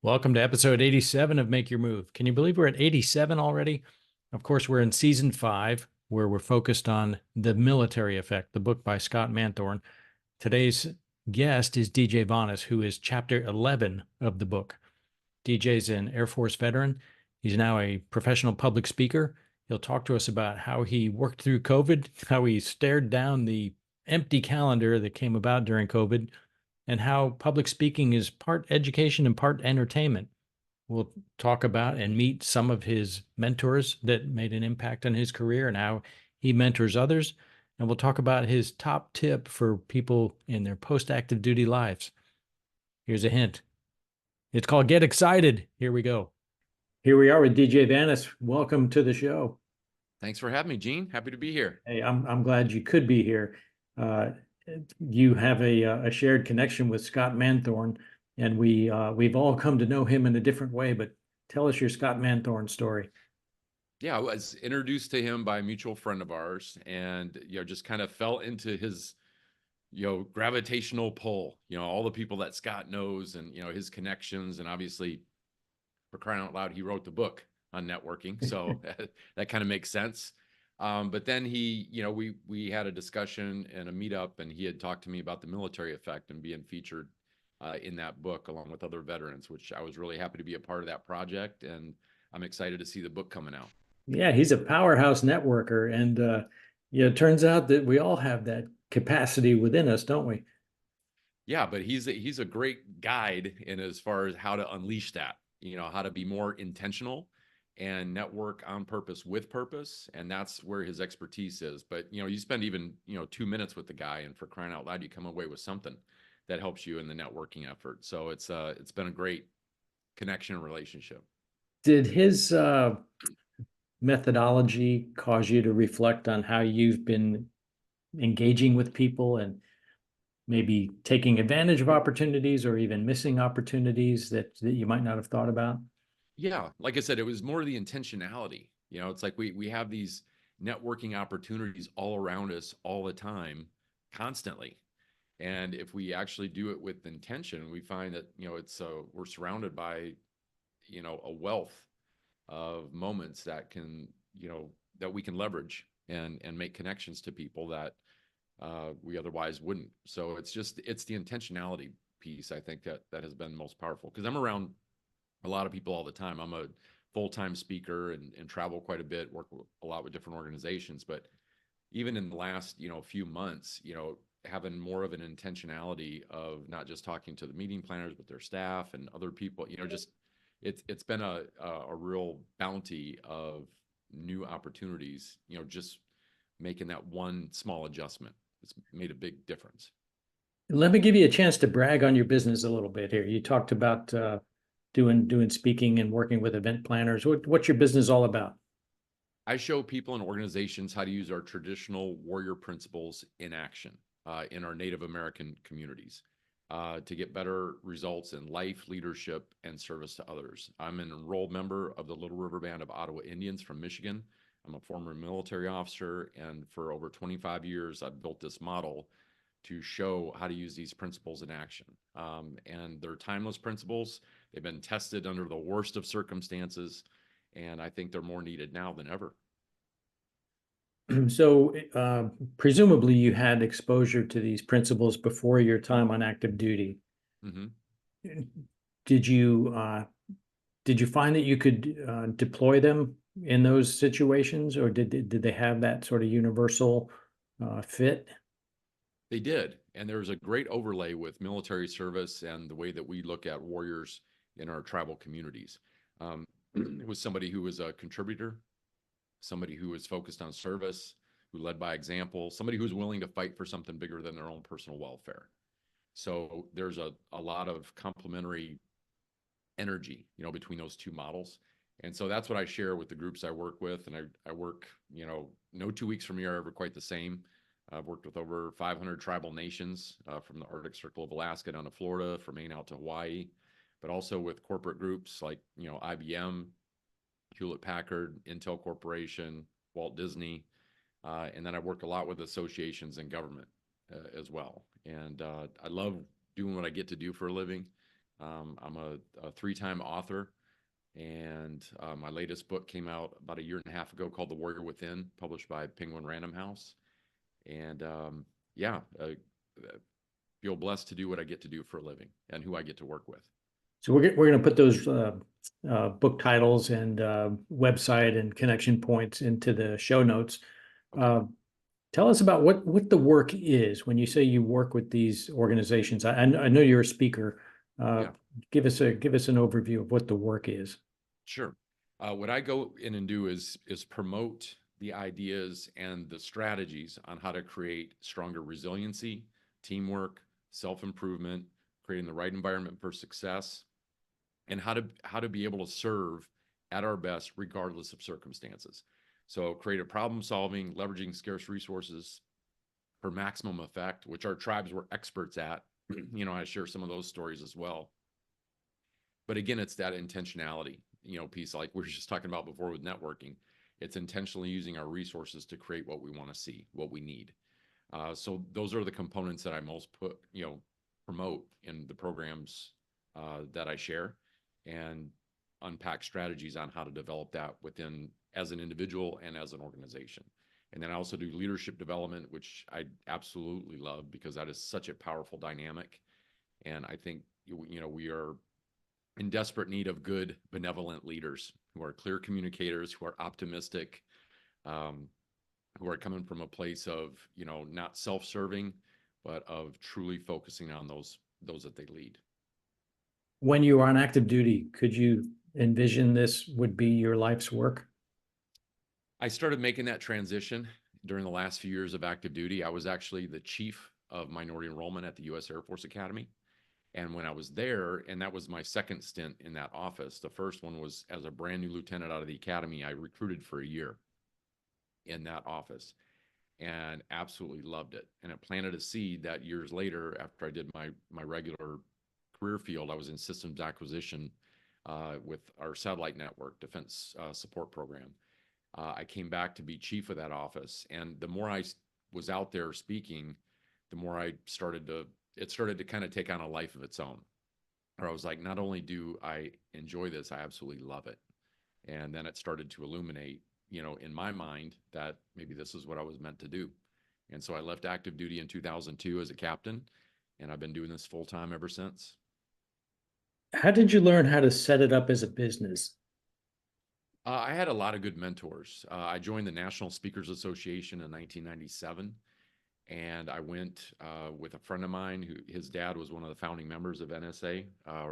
Welcome to episode 87 of Make Your Move. Can you believe we're at 87 already? Of course, we're in season 5, where we're focused on The Military Effect, the book by Scott Manthorne. Today's guest is DJ Vanas, who is chapter 11 of the book. DJ's an Air Force veteran. He's now a professional public speaker. He'll talk to us about how he worked through COVID, how he stared down the empty calendar that came about during COVID, and how public speaking is part education and part entertainment. We'll talk about and meet some of his mentors that made an impact on his career and how he mentors others. And we'll talk about his top tip for people in their post-active duty lives. Here's a hint. It's called Get Excited. Here we go. Here we are with DJ Vanas. Welcome to the show. Thanks for having me, Gene. Happy to be here. Hey, I'm glad you could be here. You have a shared connection with Scott Manthorne, and we've all come to know him in a different way. But tell us your Scott Manthorne story. Yeah, I was introduced to him by a mutual friend of ours, and just kind of fell into his gravitational pull. All the people that Scott knows, and his connections, and obviously, for crying out loud, he wrote the book on networking, so that kind of makes sense. But then we had a discussion and a meetup, and he had talked to me about the military effect and being featured in that book along with other veterans, which I was really happy to be a part of that project, and I'm excited to see the book coming out. Yeah, he's a powerhouse networker, and it turns out that we all have that capacity within us, don't we? Yeah, but he's a great guide in as far as how to unleash that, how to be more intentional and network on purpose with purpose. And that's where his expertise is. But, you spend even, 2 minutes with the guy, and for crying out loud, you come away with something that helps you in the networking effort. So it's been a great connection and relationship. Did his methodology cause you to reflect on how you've been engaging with people and maybe taking advantage of opportunities or even missing opportunities that you might not have thought about? Yeah, like I said, it was more the intentionality. It's like we have these networking opportunities all around us all the time, constantly. And if we actually do it with intention, we find that, we're surrounded by, a wealth of moments that can, that we can leverage and make connections to people that we otherwise wouldn't. So it's the intentionality piece, I think, that has been most powerful, because I'm around a lot of people all the time. I'm a full-time speaker and travel quite a bit, work a lot with different organizations. But even in the last, few months, having more of an intentionality of not just talking to the meeting planners, but their staff and other people, just it's been a real bounty of new opportunities, just making that one small adjustment. It's made a big difference. Let me give you a chance to brag on your business a little bit here. You talked about doing speaking and working with event planners. What's your business all about? I show people and organizations how to use our traditional warrior principles in action in our Native American communities to get better results in life, leadership, and service to others. I'm an enrolled member of the Little River Band of Ottawa Indians from Michigan. I'm a former military officer, and for over 25 years, I've built this model to show how to use these principles in action. And they're timeless principles. They've been tested under the worst of circumstances, and I think they're more needed now than ever. So presumably you had exposure to these principles before your time on active duty. Mm-hmm. Did you find that you could deploy them in those situations, or did they have that sort of universal fit? They did. And there's a great overlay with military service and the way that we look at warriors in our tribal communities. It was somebody who was a contributor, somebody who was focused on service, who led by example, somebody who was willing to fight for something bigger than their own personal welfare. So there's a lot of complementary energy, between those two models. And so that's what I share with the groups I work with. And I work, no 2 weeks from here are ever quite the same. I've worked with over 500 tribal nations from the Arctic Circle of Alaska down to Florida, from Maine out to Hawaii, but also with corporate groups like, IBM, Hewlett Packard, Intel Corporation, Walt Disney. And then I worked a lot with associations and government as well. And I love doing what I get to do for a living. I'm a three-time author, and my latest book came out about a year and a half ago called The Warrior Within, published by Penguin Random House. And yeah, feel blessed to do what I get to do for a living and who I get to work with. So we're going to put those book titles and website and connection points into the show notes. Okay. Tell us about what the work is when you say you work with these organizations. I know you're a speaker. Yeah. Give us an overview of what the work is. Sure. What I go in and do is promote the ideas and the strategies on how to create stronger resiliency, teamwork, self-improvement, creating the right environment for success, and how to be able to serve at our best regardless of circumstances. So creative problem solving, leveraging scarce resources for maximum effect, which our tribes were experts at. I share some of those stories as well. But again, it's that intentionality, piece like we were just talking about before with networking. It's intentionally using our resources to create what we want to see, what we need. So those are the components that I most promote in the programs that I share, and unpack strategies on how to develop that within as an individual and as an organization. And then I also do leadership development, which I absolutely love because that is such a powerful dynamic. And I think we are in desperate need of good, benevolent leaders who are clear communicators, who are optimistic, who are coming from a place of, not self-serving, but of truly focusing on those that they lead. When you were on active duty, could you envision this would be your life's work? I started making that transition during the last few years of active duty. I was actually the chief of minority enrollment at the U.S. Air Force Academy. And when I was there, and that was my second stint in that office, the first one was as a brand new lieutenant out of the academy. I recruited for a year in that office and absolutely loved it. And it planted a seed that years later, after I did my regular career field, I was in systems acquisition with our satellite network defense support program. I came back to be chief of that office. And the more I was out there speaking, the more it started to kind of take on a life of its own. Where I was like, not only do I enjoy this, I absolutely love it. And then it started to illuminate, in my mind that maybe this is what I was meant to do. And so I left active duty in 2002 as a captain, and I've been doing this full time ever since. How did you learn how to set it up as a business? I had a lot of good mentors. I joined the National Speakers Association in 1997, and I went with a friend of mine who his dad was one of the founding members of NSA,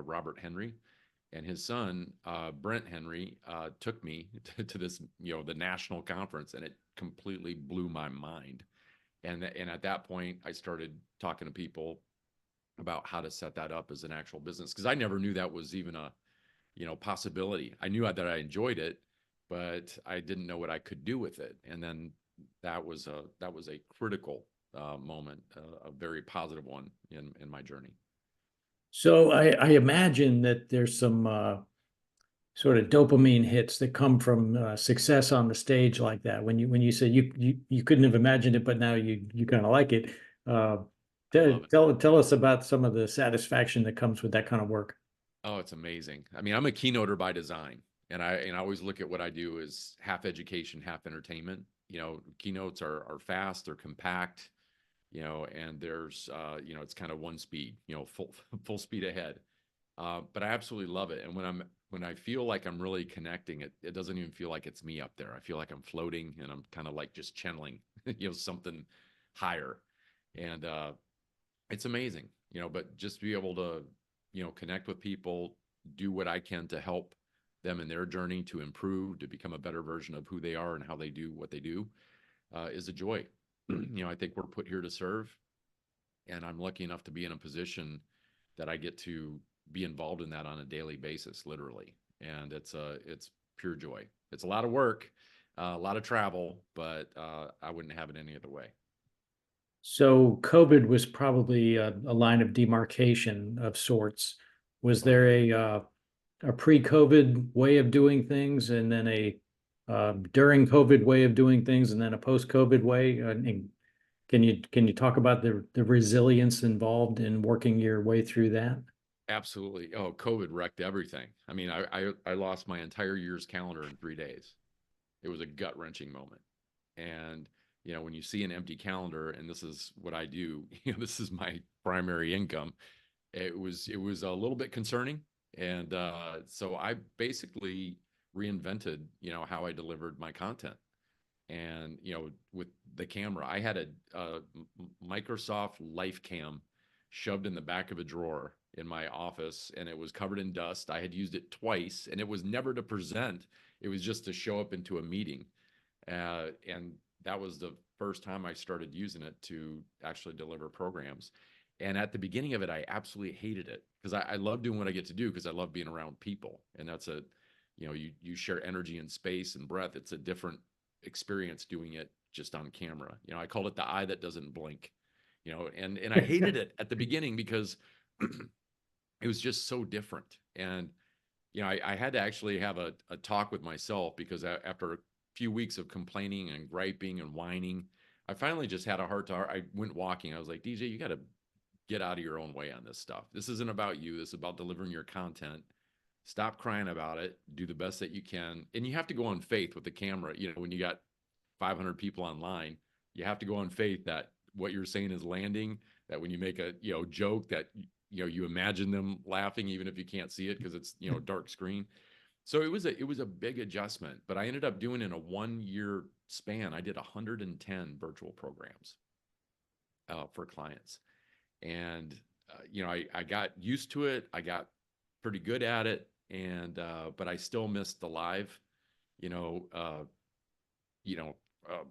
Robert Henry, and his son Brent Henry took me to this, the national conference, and it completely blew my mind. And at that point, I started talking to people about how to set that up as an actual business, because I never knew that was even a possibility. I knew that I enjoyed it, but I didn't know what I could do with it. And then that was a critical moment, a very positive one in my journey. So I imagine that there's some sort of dopamine hits that come from success on the stage like that. When you say you couldn't have imagined it, but now you kind of like it. Uh, I love it. tell us about some of the satisfaction that comes with that kind of work. Oh, it's amazing. I mean, I'm a keynoter by design, and I always look at what I do as half education, half entertainment. Keynotes are fast, they're compact, and there's it's kind of one speed, full speed ahead. But I absolutely love it. And when I feel like I'm really connecting, it doesn't even feel like it's me up there. I feel like I'm floating and I'm kind of like just channeling, something higher. And it's amazing, but just be able to, connect with people, do what I can to help them in their journey to improve, to become a better version of who they are and how they do what they do, is a joy. I think we're put here to serve, and I'm lucky enough to be in a position that I get to be involved in that on a daily basis, literally. And it's pure joy. It's a lot of work, a lot of travel, but I wouldn't have it any other way. So COVID was probably a line of demarcation of sorts. Was Oh, there yeah. a pre-COVID way of doing things, and then a during COVID way of doing things, and then a post-COVID way? And can you talk about the resilience involved in working your way through that? Absolutely. Oh, COVID wrecked everything. I mean, I lost my entire year's calendar in 3 days. It was a gut-wrenching moment. And, when you see an empty calendar, and this is what I do, this is my primary income, it was a little bit concerning. And so I basically reinvented, how I delivered my content. And, with the camera, I had a Microsoft Life Cam shoved in the back of a drawer in my office, and it was covered in dust. I had used it twice, and it was never to present. It was just to show up into a meeting. And that was the first time I started using it to actually deliver programs. And at the beginning of it, I absolutely hated it because I love doing what I get to do because I love being around people. And that's you share energy and space and breath. It's a different experience doing it just on camera. I called it the eye that doesn't blink. And I hated it at the beginning because it was just so different. And I had to actually have a talk with myself because after a few weeks of complaining and griping and whining, I finally just had a heart to heart. I went walking. I was like, DJ, you got to get out of your own way on this stuff. This isn't about you. This is about delivering your content. Stop crying about it. Do the best that you can. And you have to go on faith with the camera. When you got 500 people online, you have to go on faith that what you're saying is landing, that when you make a, joke that, you imagine them laughing, even if you can't see it because it's, dark screen. So it was a big adjustment, but I ended up doing in a 1 year span, I did 110 virtual programs for clients. And, I got used to it. I got pretty good at it. And, but I still missed the live, you know, uh,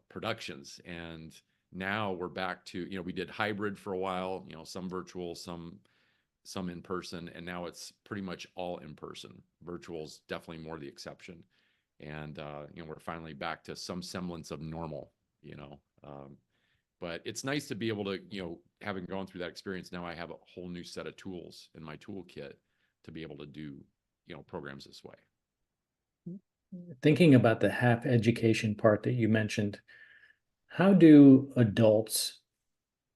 productions. And now we're back to, we did hybrid for a while, some virtual, some in person, and now it's pretty much all in person. Virtual's definitely more the exception. And we're finally back to some semblance of normal, you know. But it's nice to be able to, having gone through that experience, now I have a whole new set of tools in my toolkit to be able to do, programs this way. Thinking about the half education part that you mentioned, how do adults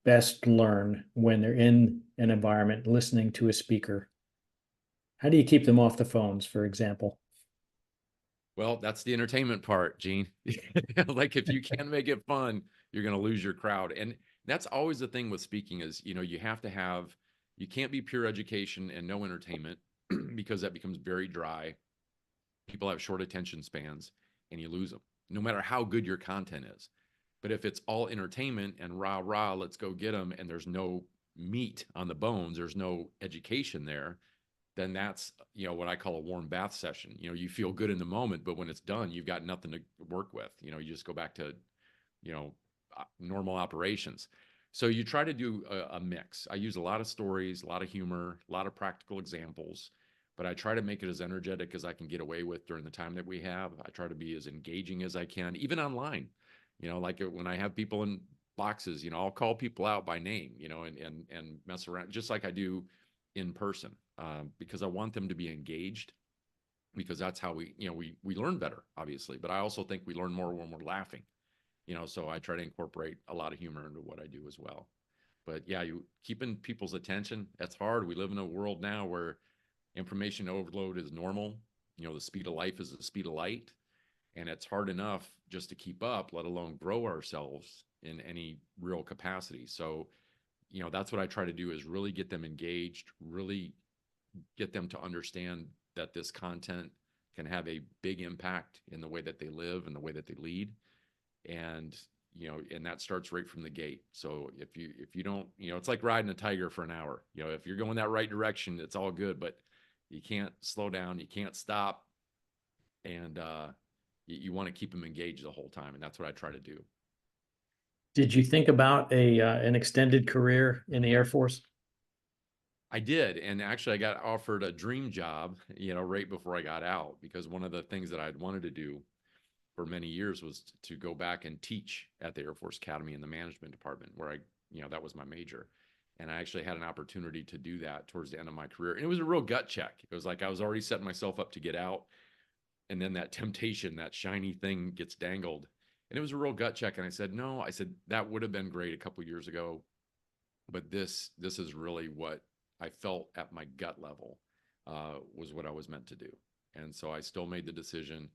best learn when they're in an environment listening to a speaker? How do you keep them off the phones, for example? Well, that's the entertainment part, Gene. Like if you can't make it fun, you're going to lose your crowd. And that's always the thing with speaking is, you have to have, you can't be pure education and no entertainment because that becomes very dry. People have short attention spans and you lose them, no matter how good your content is. But if it's all entertainment and rah, rah, let's go get them, and there's no meat on the bones, there's no education there, then that's, what I call a warm bath session. You feel good in the moment, but when it's done, you've got nothing to work with. You just go back to, normal operations. So you try to do a mix. I use a lot of stories, a lot of humor, a lot of practical examples, but I try to make it as energetic as I can get away with during the time that we have. I try to be as engaging as I can, even online. Like when I have people in boxes, I'll call people out by name, and mess around just like I do in person, because I want them to be engaged, because that's how we learn better, obviously. But I also think we learn more when we're laughing, so I try to incorporate a lot of humor into what I do as well. But yeah, you keeping people's attention, that's hard. We live in a world now where information overload is normal. The speed of life is the speed of light, and it's hard enough just to keep up, let alone grow ourselves in any real capacity. So, that's what I try to do is really get them engaged, really get them to understand that this content can have a big impact in the way that they live and the way that they lead. And, and that starts right from the gate. So if you don't, it's like riding a tiger for an hour. If you're going that right direction, it's all good, but you can't slow down, you can't stop. And you want to keep them engaged the whole time. And that's what I try to do. Did you think about an extended career in the Air Force? I did. And actually, I got offered a dream job, right before I got out, because one of the things that I'd wanted to do for many years was to go back and teach at the Air Force Academy in the management department, where that was my major. And I actually had an opportunity to do that towards the end of my career. And it was a real gut check. It was like I was already setting myself up to get out. And then that temptation, that shiny thing gets dangled. And it was a real gut check. And I said, no, that would have been great a couple years ago. But this is really what I felt at my gut level was what I was meant to do. And so I still made the decision.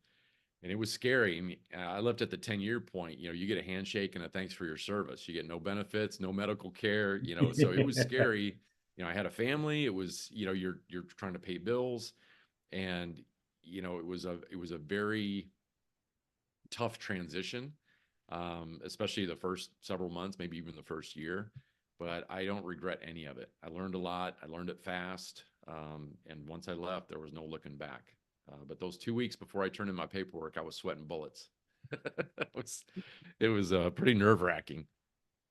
And it was scary. I mean, I left at the 10-year point. You get a handshake and a thanks for your service. You get no benefits, no medical care, so it was scary. I had a family. It was, you're trying to pay bills. And, it was a very tough transition, especially the first several months, maybe even the first year. But I don't regret any of it. I learned a lot. I learned it fast. And once I left, there was no looking back. But those 2 weeks before I turned in my paperwork, I was sweating bullets. it was pretty nerve wracking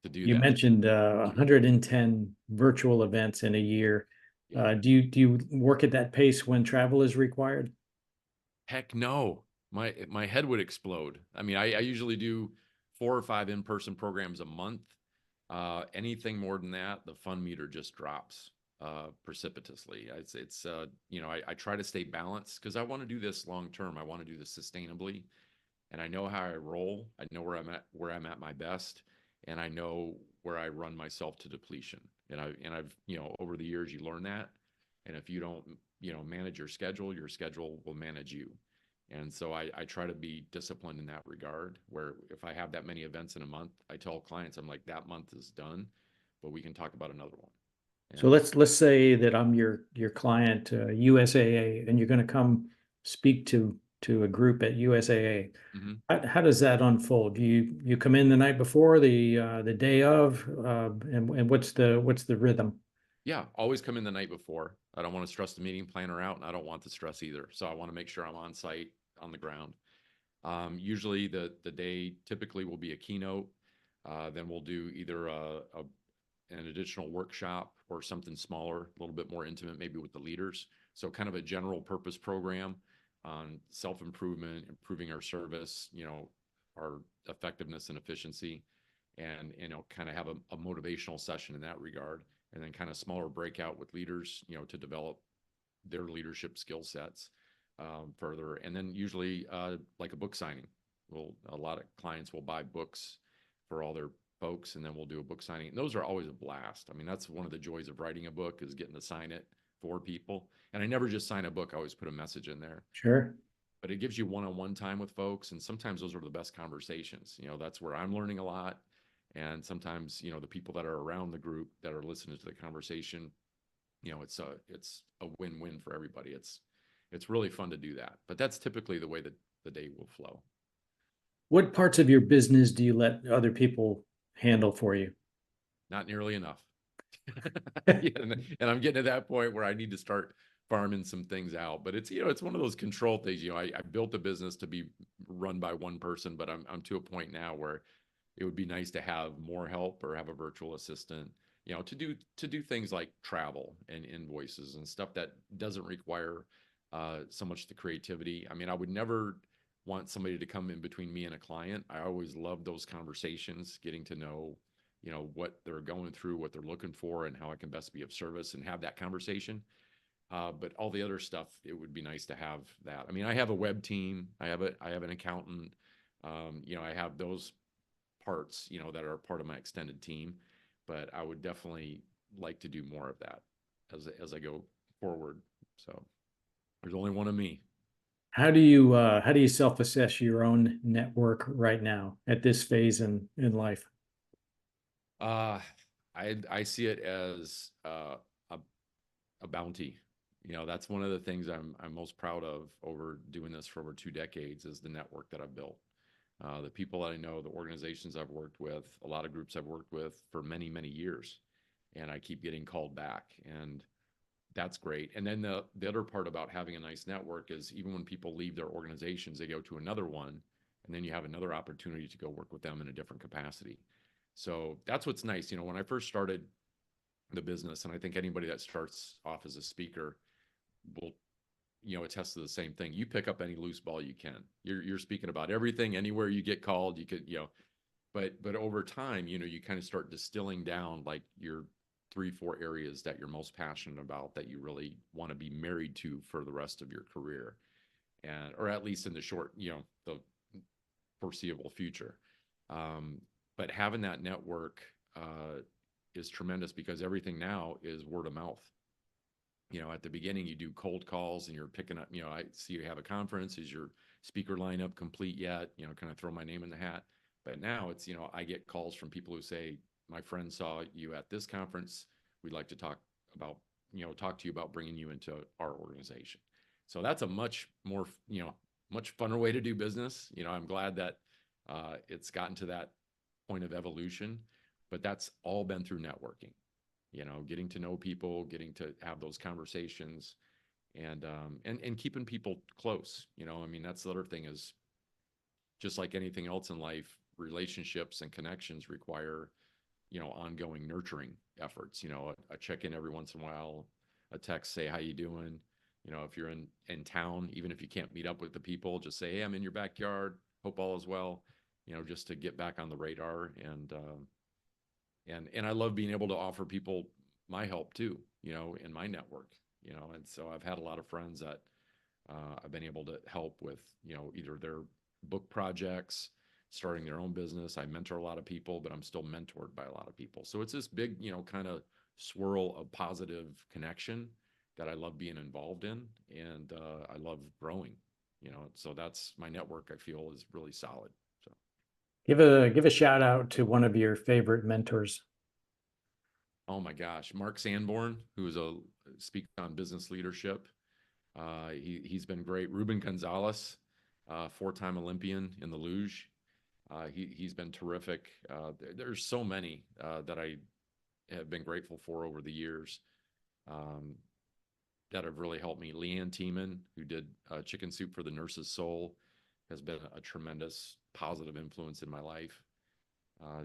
to do You that. mentioned 110 virtual events in a year. Yeah. Do you work at that pace when travel is required? Heck no. My head would explode. I mean, I usually do 4 or 5 in-person programs a month. Anything more than that, the fun meter just drops precipitously. I try to stay balanced because I want to do this long term. I want to do this sustainably, and I know how I roll. I know where I'm at my best, and I know where I run myself to depletion. And I've over the years you learn that, and if you don't manage your schedule will manage you. And so I try to be disciplined in that regard, where if I have that many events in a month, I tell clients, I'm like, that month is done, but we can talk about another one. So And let's say that I'm your client, USAA, and you're going to come speak to a group at USAA. mhm. How does that unfold? You come in the night before, the day of, and what's the rhythm? Yeah, always come in the night before. I don't want to stress the meeting planner out, and I don't want the stress either. So I want to make sure I'm on site on the ground. Usually the day typically will be a keynote. Then we'll do either an additional workshop or something smaller, a little bit more intimate, maybe with the leaders. So kind of a general purpose program on self-improvement, improving our service, our effectiveness and efficiency, and kind of have a motivational session in that regard, and then kind of smaller breakout with leaders, to develop their leadership skill sets further. And then usually like a book signing. A lot of clients will buy books for all their folks, and then we'll do a book signing. And those are always a blast. I mean, that's one of the joys of writing a book, is getting to sign it for people. And I never just sign a book. I always put a message in there. Sure. But it gives you one-on-one time with folks, and sometimes those are the best conversations. That's where I'm learning a lot. And sometimes, the people that are around the group that are listening to the conversation, it's a win-win for everybody. It's really fun to do that. But that's typically the way that the day will flow. What parts of your business do you let other people handle for you? Not nearly enough. Yeah, and I'm getting to that point where I need to start farming some things out. But it's one of those control things. I built a business to be run by one person, but I'm to a point now where it would be nice to have more help or have a virtual assistant, to do things like travel and invoices and stuff that doesn't require so much the creativity. I mean, I would never want somebody to come in between me and a client. I always love those conversations, getting to know, what they're going through, what they're looking for, and how I can best be of service and have that conversation. But all the other stuff, it would be nice to have that. I mean, I have a web team. I have an accountant. I have those parts, that are part of my extended team. But I would definitely like to do more of that as I go forward. So there's only one of me. How do you self-assess your own network right now at this phase in life? Uh, I see it as a a bounty. That's one of the things I'm most proud of over doing this for over 2 decades, is the network that I've built. The people that I know, the organizations I've worked with, a lot of groups I've worked with for many, many years, and I keep getting called back, and that's great. And then the other part about having a nice network is, even when people leave their organizations, they go to another one, and then you have another opportunity to go work with them in a different capacity. So that's what's nice. When I first started the business, and I think anybody that starts off as a speaker will attest to the same thing. You pick up any loose ball you can. You're speaking about everything, anywhere you get called. You could, but over time, you kind of start distilling down like your 3, 4 areas that you're most passionate about, that you really want to be married to for the rest of your career, and or at least in the short, the foreseeable future. But having that network is tremendous, because everything now is word of mouth. At the beginning, you do cold calls and you're picking up, I see you have a conference. Is your speaker lineup complete yet? Kind of throw my name in the hat. But now it's, I get calls from people who say, my friend saw you at this conference. We'd like to about, talk to you about bringing you into our organization. So that's a much more, much funner way to do business. I'm glad that it's gotten to that point of evolution, but that's all been through networking, getting to know people, getting to have those conversations, and keeping people close. I mean, that's the other thing is, just like anything else in life, relationships and connections require, ongoing nurturing efforts. A check in every once in a while, a text, say how you doing. If you're in town, even if you can't meet up with the people, just say, hey, I'm in your backyard, hope all is well. Just to get back on the radar. And I love being able to offer people my help too, in my network. And so I've had a lot of friends that I've been able to help with, either their book projects, starting their own business. I mentor a lot of people, but I'm still mentored by a lot of people. So it's this big, kind of swirl of positive connection that I love being involved in, and I love growing. So that's my network. I feel is really solid. So Give a shout out to one of your favorite mentors. oh my gosh, Mark Sanborn, who is a speaker on business leadership. He's been great. Ruben Gonzalez, four-time Olympian in the luge. He's been terrific. There's so many that I have been grateful for over the years, that have really helped me. Leanne Tiemann, who did Chicken Soup for the Nurse's Soul, has been a tremendous positive influence in my life.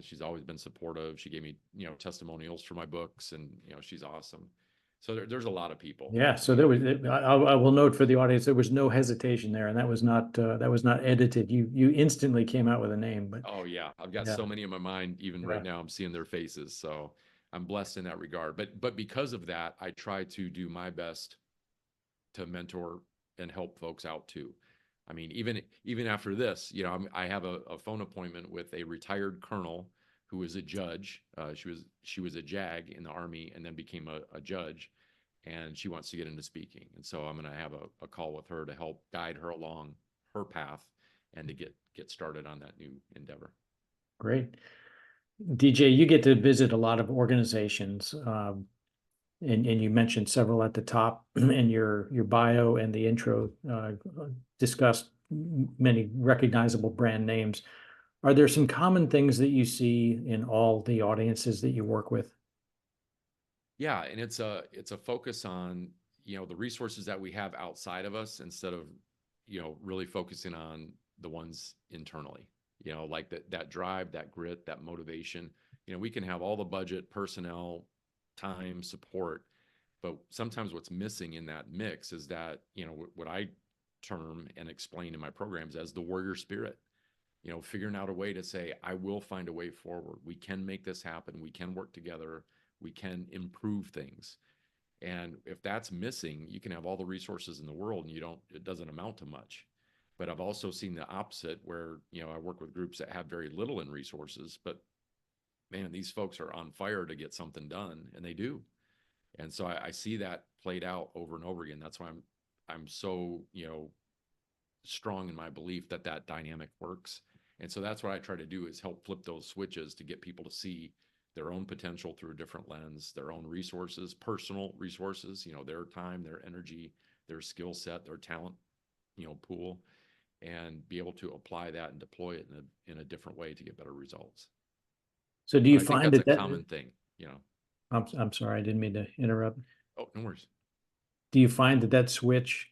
She's always been supportive. She gave me, testimonials for my books, and she's awesome. So there's a lot of people. Yeah, so there was. I will note for the audience, there was no hesitation there, and that was not edited. You instantly came out with a name, but Oh yeah, I've got yeah, so many in my mind. Even yeah, right now, I'm seeing their faces. So I'm blessed in that regard. But because of that, I try to do my best to mentor and help folks out too. I mean, even after this, I have a phone appointment with a retired colonel who was a judge. She was a JAG in the Army and then became a judge, and she wants to get into speaking. And so I'm going to have a call with her to help guide her along her path and to get started on that new endeavor. great. DJ, you get to visit a lot of organizations, and you mentioned several at the top in your bio and the intro, discussed many recognizable brand names. Are there some common things that you see in all the audiences that you work with? Yeah, and it's a focus on, the resources that we have outside of us instead of, really focusing on the ones internally. Like that drive, that grit, that motivation. We can have all the budget, personnel, time, support, but sometimes what's missing in that mix is that, what I term and explain in my programs as the warrior spirit. Figuring out a way to say, I will find a way forward. We can make this happen. We can work together. We can improve things. And if that's missing, you can have all the resources in the world and it doesn't amount to much. But I've also seen the opposite where, I work with groups that have very little in resources, but man, these folks are on fire to get something done, and they do. And so I see that played out over and over again. That's why I'm so, strong in my belief that that dynamic works. And so that's what I try to do is help flip those switches to get people to see their own potential through a different lens, their own resources, personal resources, their time, their energy, their skill set, their talent, pool, and be able to apply that and deploy it in a different way to get better results. So do you But I think find that's a that common thing. I'm sorry, I didn't mean to interrupt. Oh, no worries. Do you find that switch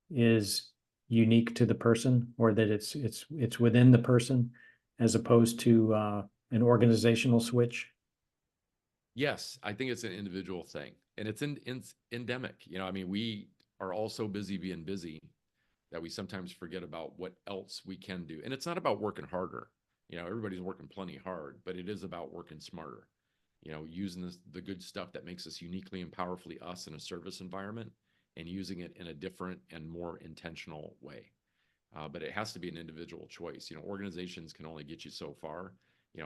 is unique to the person, or that it's within the person as opposed to an organizational switch? Yes, I think it's an individual thing, and it's endemic. I mean, we are all so busy being busy that we sometimes forget about what else we can do. And it's not about working harder. Everybody's working plenty hard, but it is about working smarter. Using the good stuff that makes us uniquely and powerfully us in a service environment, and using it in a different and more intentional way. But it has to be an individual choice. Organizations can only get you so far.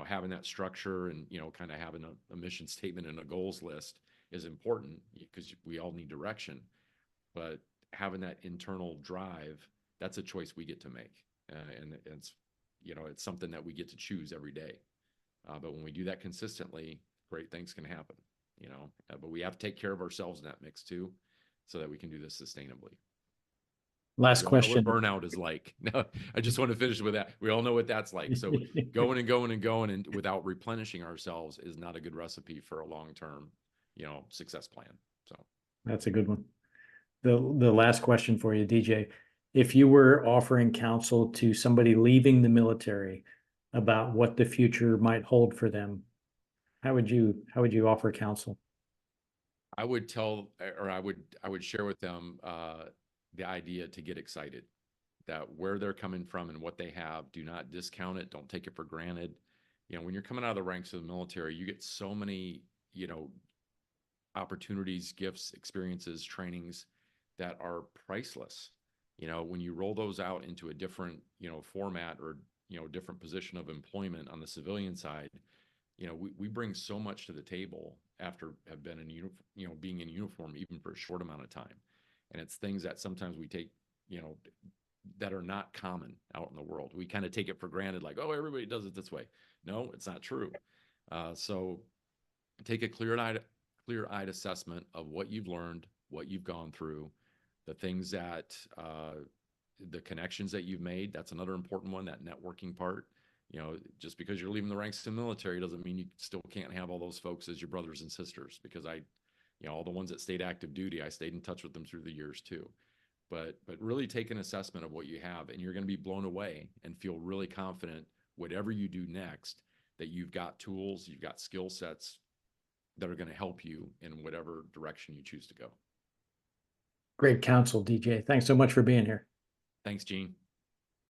Having that structure and, kind of having a mission statement and a goals list is important because we all need direction, but having that internal drive, that's a choice we get to make. And it's, it's something that we get to choose every day. But when we do that consistently, great things can happen, but we have to take care of ourselves in that mix too, so that we can do this sustainably. Last We all know question. what burnout is like. No, I just want to finish with that. We all know what that's like. So going and going and going and without replenishing ourselves is not a good recipe for a long-term, success plan. So That's a good one. The last question for you, DJ. If you were offering counsel to somebody leaving the military about what the future might hold for them, how would you offer counsel? I would tell, or I would share with them the idea to get excited, that where they're coming from and what they have, do not discount it. Don't take it for granted. When you're coming out of the ranks of the military, you get so many, opportunities, gifts, experiences, trainings that are priceless. When you roll those out into a different, format or, different position of employment on the civilian side, we bring so much to the table after have been in being in uniform even for a short amount of time. And it's things that sometimes we take, that are not common out in the world. We kind of take it for granted, like, oh, everybody does it this way. No, it's not true. So take a clear-eyed assessment of what you've learned, what you've gone through, the things that, the connections that you've made. That's another important one, that networking part. Just because you're leaving the ranks of the military doesn't mean you still can't have all those folks as your brothers and sisters, because all the ones that stayed active duty, I stayed in touch with them through the years too. But really take an assessment of what you have, and you're going to be blown away and feel really confident whatever you do next, that you've got tools, you've got skill sets that are going to help you in whatever direction you choose to go. Great counsel, DJ. Thanks so much for being here. Thanks, Gene.